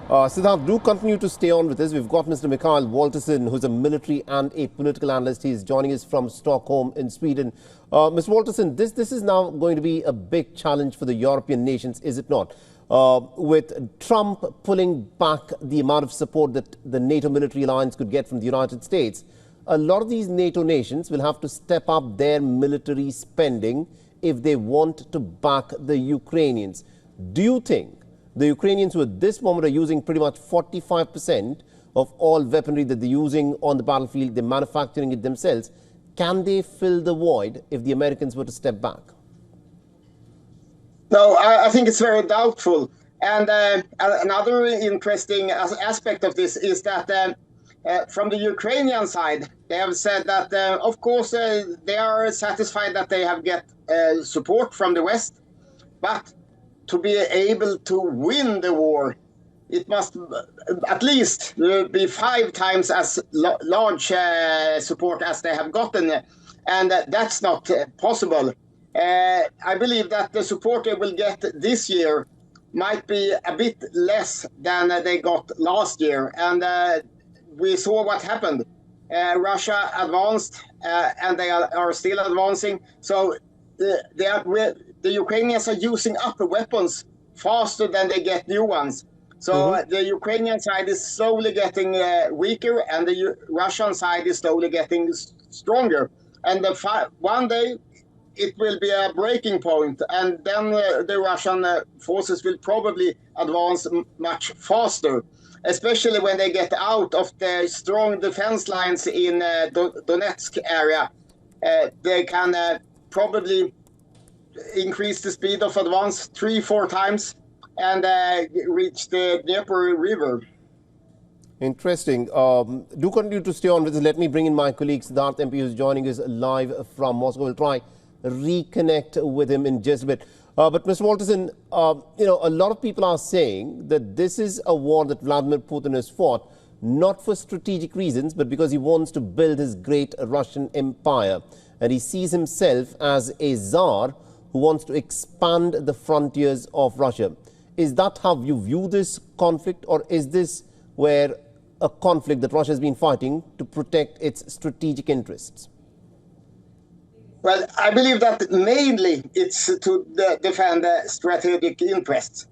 Siddharth, do continue to stay on with us. We've got Mr. Mikael Walterson, who's a military and a political analyst. He's joining us from Stockholm in Sweden. Mr. Walterson, this is now going to be a big challenge for the European nations, is it not? With Trump pulling back the amount of support that the NATO military alliance could get from the United States, a lot of these NATO nations will have to step up their military spending if they want to back the Ukrainians. Do you think the Ukrainians, who at this moment are using pretty much 45% of all weaponry that they're using on the battlefield, they're manufacturing it themselves, can they fill the void if the Americans were to step back? No, I think it's very doubtful. And another interesting aspect of this is that from the Ukrainian side, they have said that, of course, they are satisfied that they have get support from the West, but to be able to win the war, it must at least be 5 times as large support as they have gotten, and that's not possible. I believe that the support they will get this year might be a bit less than they got last year, and we saw what happened. Russia advanced, and they are still advancing, so the Ukrainians are using up the weapons faster than they get new ones. So the Ukrainian side is slowly getting weaker, and the Russian side is slowly getting stronger. And one day it will be a breaking point, and then the Russian forces will probably advance much faster, especially when they get out of the strong defense lines in Donetsk area. They can probably increase the speed of advance 3-4 times and reach the Dnieper River. Interesting. Do continue to stay on with us. Let me bring in my colleague Siddharth MP, who's joining us live from Moscow. We'll try reconnect with him in just a bit. But Mr. Walterson, a lot of people are saying that this is a war that Vladimir Putin has fought not for strategic reasons, but because he wants to build his great Russian empire. And he sees himself as a czar who wants to expand the frontiers of Russia. Is that how you view this conflict, or is this where a conflict that Russia has been fighting to protect its strategic interests? Well, I believe that mainly it's to defend strategic interests,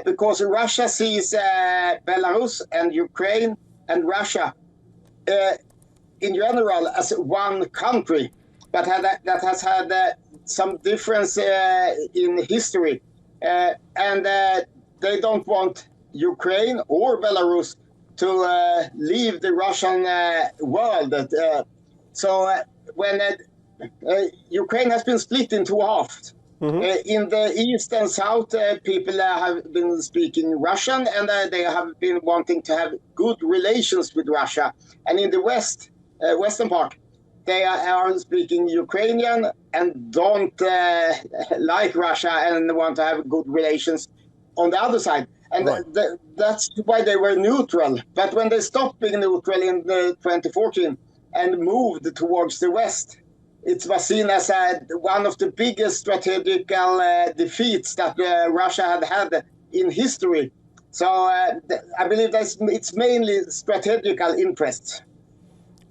because Russia sees Belarus and Ukraine and Russia in general as one country, but that has had some difference in history, and they don't want Ukraine or Belarus to leave the Russian world. So when Ukraine has been split in 2 halves. In the east and south, people have been speaking Russian, and they have been wanting to have good relations with Russia. And in the west, western part, they are speaking Ukrainian and don't like Russia and want to have good relations on the other side. And that's why they were neutral. But when they stopped being neutral in 2014 and moved towards the west, it was seen as one of the biggest strategical defeats that Russia had in history. So I believe that it's mainly strategical interests.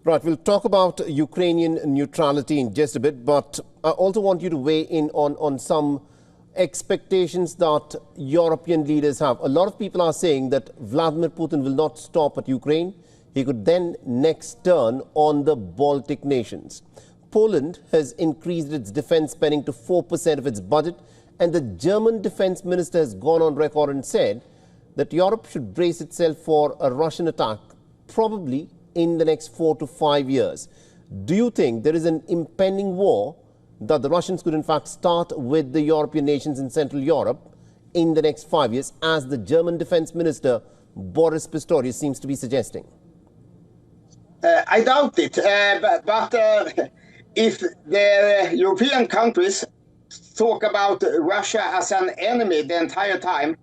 Right, we'll talk about Ukrainian neutrality in just a bit, but I also want you to weigh in on some expectations that European leaders have. A lot of people are saying that Vladimir Putin will not stop at Ukraine. He could then next turn on the Baltic nations. Poland has increased its defense spending to 4% of its budget, and the German defense minister has gone on record and said that Europe should brace itself for a Russian attack, probably in the next 4 to 5 years. Do you think there is an impending war that the Russians could in fact start with the European nations in Central Europe in the next 5 years, as the German defense minister Boris Pistorius seems to be suggesting? I doubt it, but if the European countries talk about Russia as an enemy the entire time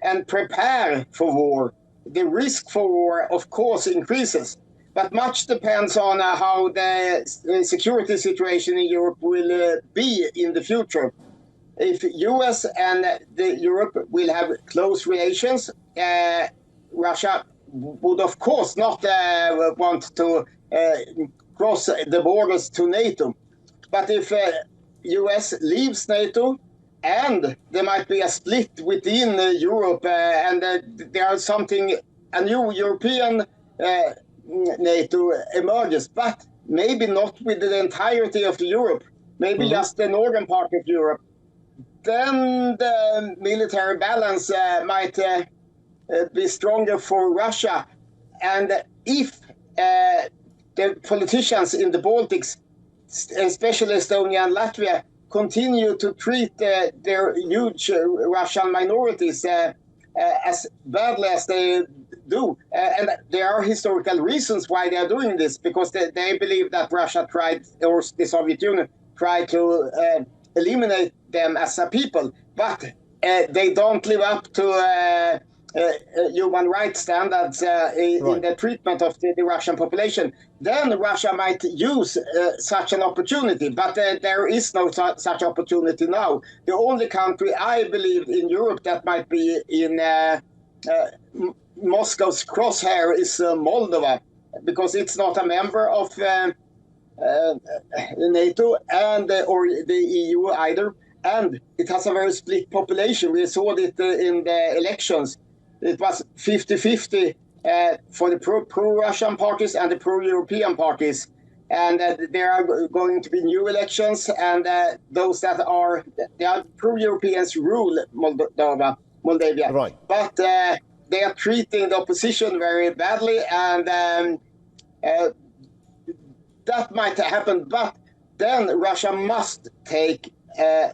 and prepare for war, the risk for war, of course, increases. But much depends on how the security situation in Europe will be in the future. If US and Europe will have close relations, Russia would, of course, not want to cross the borders to NATO. But if US leaves NATO, and there might be a split within Europe, and there is a new European NATO emerges, but maybe not with the entirety of Europe, maybe just the northern part of Europe, then the military balance might be stronger for Russia. And if the politicians in the Baltics, especially Estonia and Latvia, continue to treat their huge Russian minorities as badly as they do, and there are historical reasons why they are doing this, because they believe that Russia tried, or the Soviet Union tried to eliminate them as a people, but they don't live up to human rights standards in the treatment of the Russian population. Then Russia might use such an opportunity, but there is no such opportunity now. The only country I believe in Europe that might be in Moscow's crosshair is Moldova, because it's not a member of NATO and or the EU either, and it has a very split population. We saw it in the elections. It was 50-50 for the pro-Russian parties and the pro-European parties. And there are going to be new elections, and those that are pro-Europeans rule Moldavia. Right. But they are treating the opposition very badly, and that might happen. But then Russia must take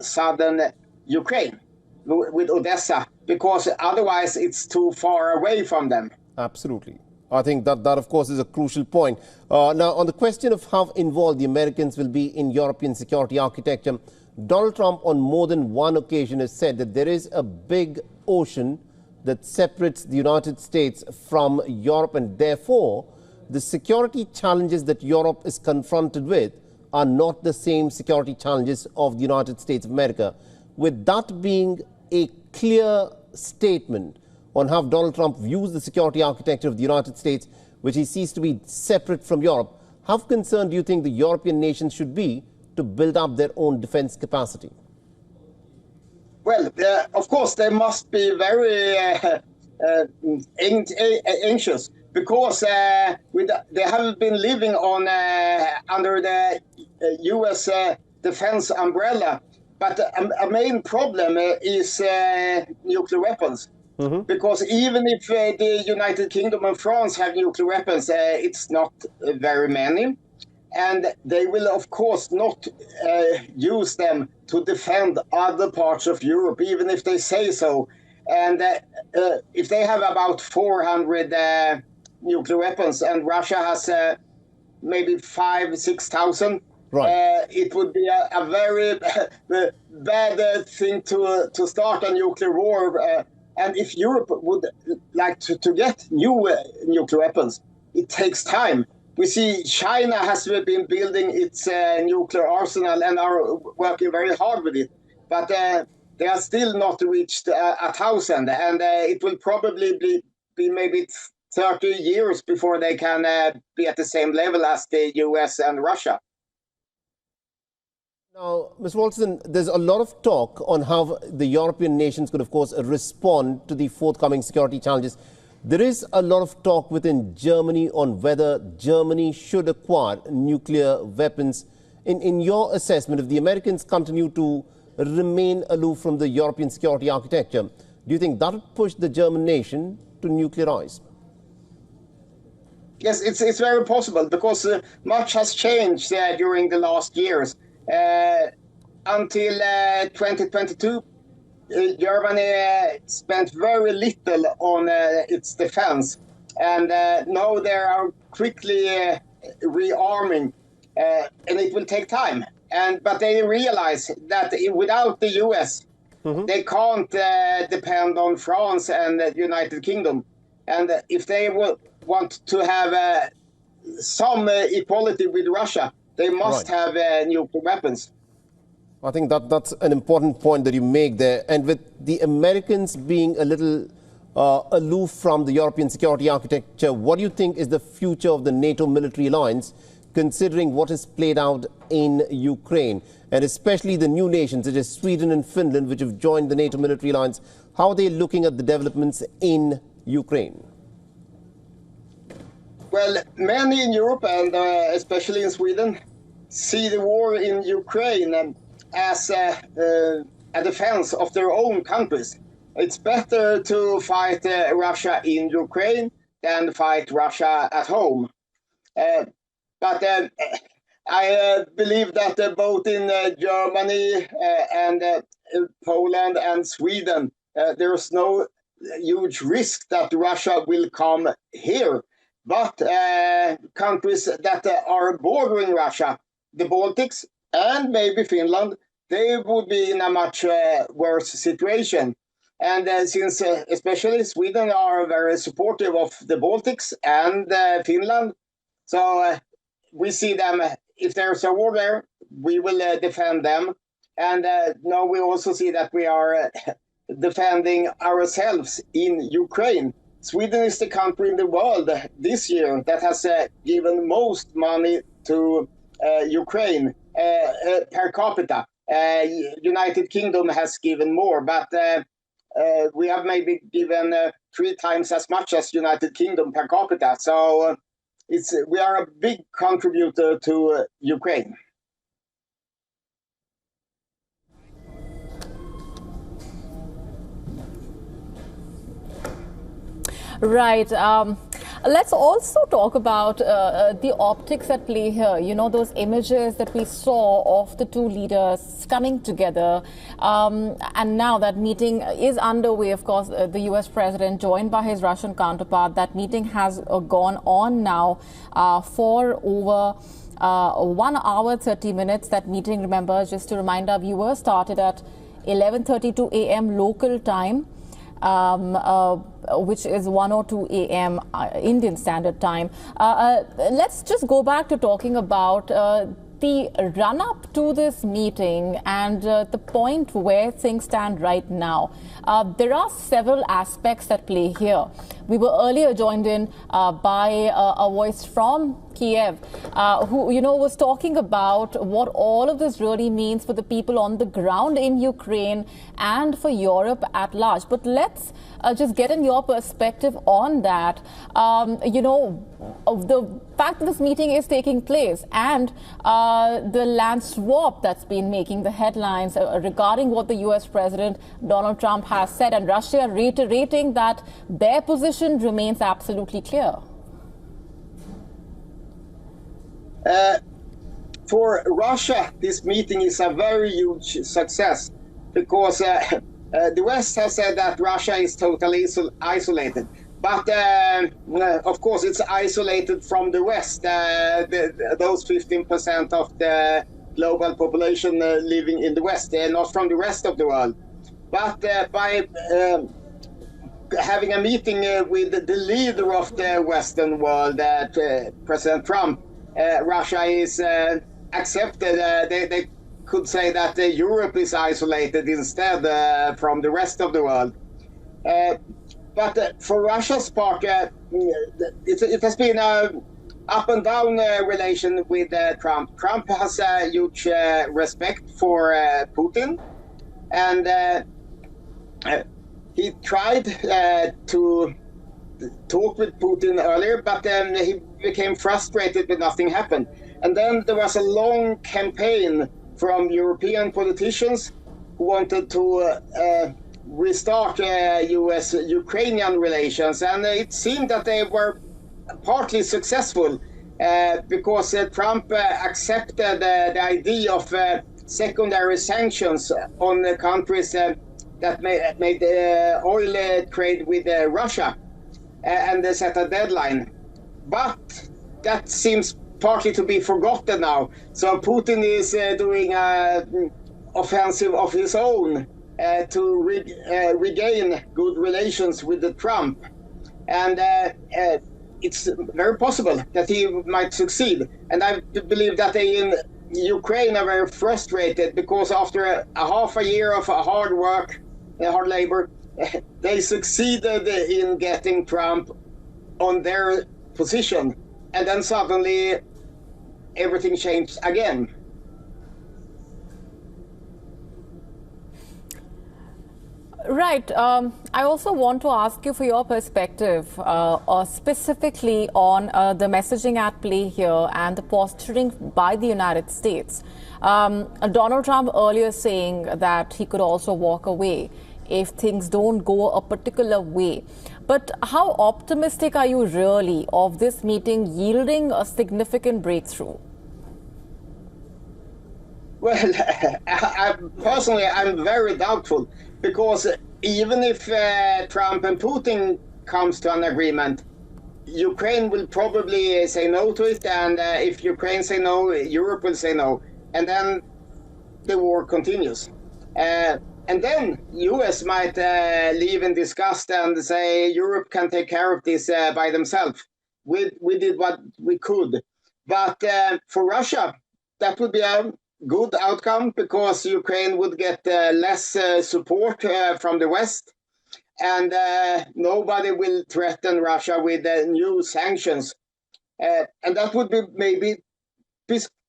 southern Ukraine with Odessa, because otherwise it's too far away from them. Absolutely. I think that, of course, is a crucial point. Now, on the question of how involved the Americans will be in European security architecture, Donald Trump on more than one occasion has said that there is a big ocean that separates the United States from Europe, and therefore the security challenges that Europe is confronted with are not the same security challenges of the United States of America. With that being a clear statement on how Donald Trump views the security architecture of the United States, which he sees to be separate from Europe, how concerned do you think the European nations should be to build up their own defense capacity? Well, of course, they must be very anxious, because they have been living on under the U.S. defense umbrella. But a main problem is nuclear weapons. Because even if the United Kingdom and France have nuclear weapons, it's not very many. And they will, of course, not use them to defend other parts of Europe, even if they say so. And if they have about 400 nuclear weapons and Russia has maybe 5,000-6,000, right, it would be a very bad thing to start a nuclear war. And if Europe would like to get new nuclear weapons, it takes time. We see China has been building its nuclear arsenal and are working very hard with it. But they are still not reached 1,000. And it will probably be maybe 30 years before they can be at the same level as the US and Russia. Now, Ms. Walton, there's a lot of talk on how the European nations could, of course, respond to the forthcoming security challenges. There is a lot of talk within Germany on whether Germany should acquire nuclear weapons. In your assessment, if the Americans continue to remain aloof from the European security architecture, do you think that would push the German nation to nuclearize? Yes, it's very possible, because much has changed during the last years. Until 2022, Germany spent very little on its defense, and now they are quickly rearming, and it will take time. But they realize that without the US, they can't depend on France and the United Kingdom. And if they want to have some equality with Russia, they must have nuclear weapons. I think that's an important point that you make there. And with the Americans being a little aloof from the European security architecture. What do you think is the future of the NATO military alliance, considering what is played out in Ukraine, and especially the new nations such as Sweden and Finland, which have joined the NATO military alliance? How are they looking at the developments in Ukraine? Well, many in Europe, and especially in Sweden, see the war in Ukraine as a defense of their own countries. It's better to fight Russia in Ukraine than fight Russia at home. But I believe that both in Germany and Poland and Sweden, there's no huge risk that Russia will come here. But countries that are bordering Russia, the Baltics and maybe Finland, they would be in a much worse situation. And since especially Sweden are very supportive of the Baltics and Finland, so we see them, if there's a war there, we will defend them. And now we also see that we are defending ourselves in Ukraine. Sweden is the country in the world this year that has given most money to Ukraine per capita. United Kingdom has given more, but we have maybe given 3 times as much as United Kingdom per capita. So we are a big contributor to Ukraine. Right. Let's also talk about the optics at play here. You know, those images that we saw of the two leaders coming together. And now that meeting is underway. Of course, the U.S. president joined by his Russian counterpart. That meeting has gone on now for over 1 hour, 30 minutes. That meeting, remember, just to remind our viewers, started at 11:32 a.m. local time. Which is 1:02 a.m. Indian Standard Time. Let's just go back to talking about the run-up to this meeting and the point where things stand right now. There are several aspects at play here. We were earlier joined in by a voice from Kiev, who, you know, was talking about what all of this really means for the people on the ground in Ukraine and for Europe at large. But let's just get in your perspective on that. You know, of the fact that this meeting is taking place and the land swap that's been making the headlines regarding what the U.S. President Donald Trump has said, and Russia reiterating that their position remains absolutely clear. For Russia, this meeting is a very huge success because the West has said that Russia is totally isolated. But of course, it's isolated from the West, those 15% of the global population living in the West, not from the rest of the world. But by having a meeting with the leader of the Western world, President Trump, Russia is accepted. They could say that Europe is isolated instead from the rest of the world. But for Russia's part, it has been an up and down relation with Trump. Trump has a huge respect for Putin, and he tried to talk with Putin earlier, but then he became frustrated when nothing happened. And then there was a long campaign from European politicians who wanted to restart U.S.-Ukrainian relations. And it seemed that they were partly successful because Trump accepted the idea of secondary sanctions on the countries that made oil trade with Russia, and they set a deadline. But that seems partly to be forgotten now. So Putin is doing an offensive of his own to regain good relations with the Trump. And it's very possible that he might succeed. And I believe that they in Ukraine are very frustrated because after a half a year of hard work, hard labor, they succeeded in getting Trump on their position, and then suddenly everything changed again. Right. I also want to ask you for your perspective, specifically on the messaging at play here and the posturing by the United States. Donald Trump earlier saying that he could also walk away if things don't go a particular way. But how optimistic are you really of this meeting yielding a significant breakthrough? Well, personally, I'm very doubtful, because even if Trump and Putin comes to an agreement, Ukraine will probably say no to it, and if Ukraine say no, Europe will say no, and then the war continues. And then US might leave in disgust and say Europe can take care of this by themselves. We did what we could. But for Russia, that would be a good outcome, because Ukraine would get less support from the West, and nobody will threaten Russia with new sanctions. And that would be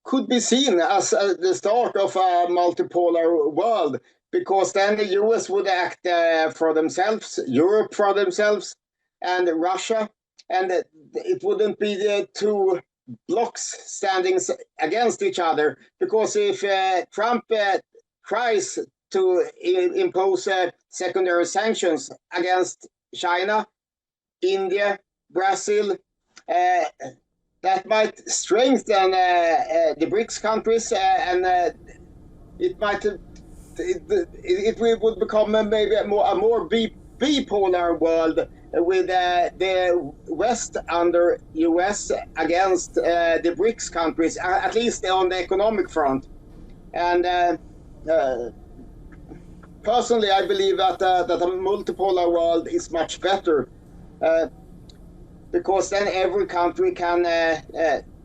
could be seen as the start of a multipolar world, because then the US would act for themselves, Europe for themselves, and Russia, and it wouldn't be the two blocks standing against each other. Because if Trump tries to impose secondary sanctions against China, India, Brazil, that might strengthen the BRICS countries, and it might it would become maybe a more bipolar world, with the West under US against the BRICS countries, at least on the economic front. And personally, I believe that a multipolar world is much better, because then every country can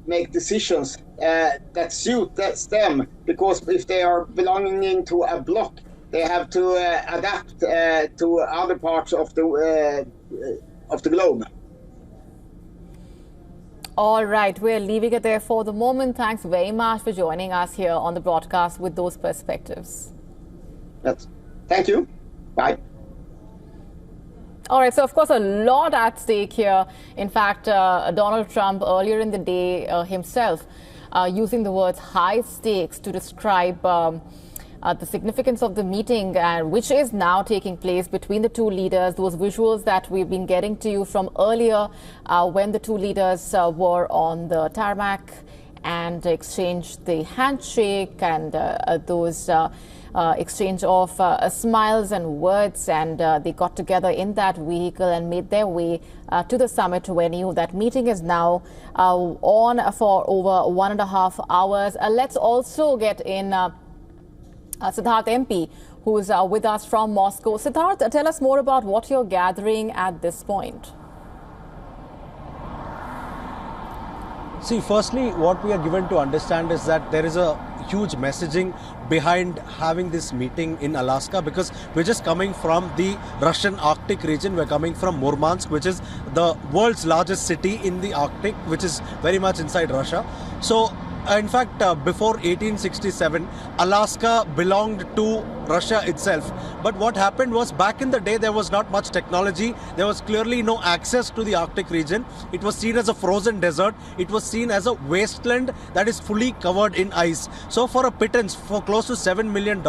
make decisions that suit them. Because if they are belonging to a bloc, they have to adapt to other parts of the globe. All right, we're leaving it there for the moment. Thanks very much for joining us here on the broadcast with those perspectives. Yes. Thank you. Bye. All right, so of course, a lot at stake here. In fact, Donald Trump earlier in the day himself using the words high stakes to describe the significance of the meeting, which is now taking place between the two leaders. Those visuals that we've been getting to you from earlier when the two leaders were on the tarmac and exchanged the handshake, and those exchange of smiles and words, and they got together in that vehicle and made their way to the summit venue. That meeting is now on for over 1.5 hours. Let's also get in Siddharth MP, who is with us from Moscow. Siddharth, tell us more about what you're gathering at this point. See, firstly, what we are given to understand is that there is a huge messaging behind having this meeting in Alaska, because we're just coming from the Russian Arctic region. We're coming from Murmansk, which is the world's largest city in the Arctic, which is very much inside Russia. So, in fact, before 1867, Alaska belonged to Russia itself. But what happened was, back in the day, there was not much technology. There was clearly no access to the Arctic region. It was seen as a frozen desert. It was seen as a wasteland that is fully covered in ice. So for a pittance, for close to $7 million,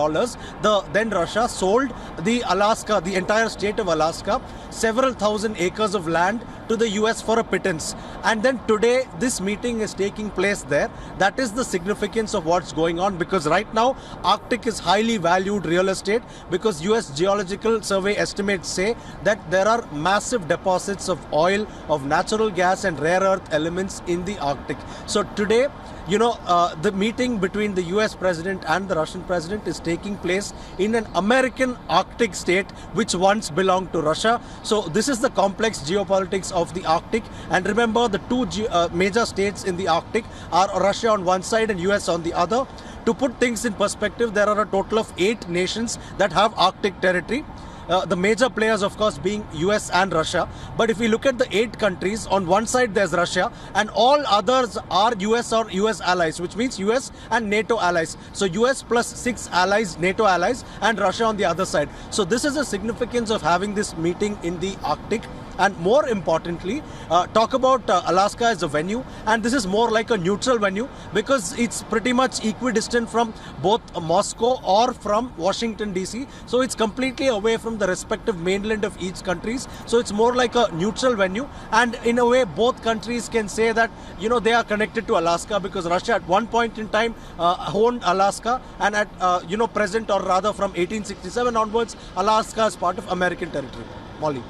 then Russia sold the Alaska, the entire state of Alaska, several thousand acres of land to the US for a pittance. And then today, this meeting is taking place there. That is the significance of what's going on, because right now, Arctic is highly valued real estate, because US Geological Survey estimates say that there are massive deposits of oil, of natural gas and rare earth elements in the Arctic. So today, you know, the meeting between the US president and the Russian president is taking place in an American Arctic state which once belonged to Russia. So this is the complex geopolitics of the Arctic. And remember, the two major states in the Arctic are Russia on one side and US on the other. To put things in perspective, there are a total of 8 nations that have Arctic territory. The major players, of course, being US and Russia. But if we look at the 8 countries, on one side there's Russia, and all others are US or US allies, which means US and NATO allies. So US plus 6 allies, NATO allies, and Russia on the other side. So this is the significance of having this meeting in the Arctic. And more importantly, talk about Alaska as a venue, and this is more like a neutral venue because it's pretty much equidistant from both Moscow or from Washington DC. So it's completely away from the respective mainland of each countries. So it's more like a neutral venue, and in a way both countries can say that, you know, they are connected to Alaska because Russia at one point in time owned Alaska, and at present, or rather from 1867 onwards, Alaska is part of American territory. Molly.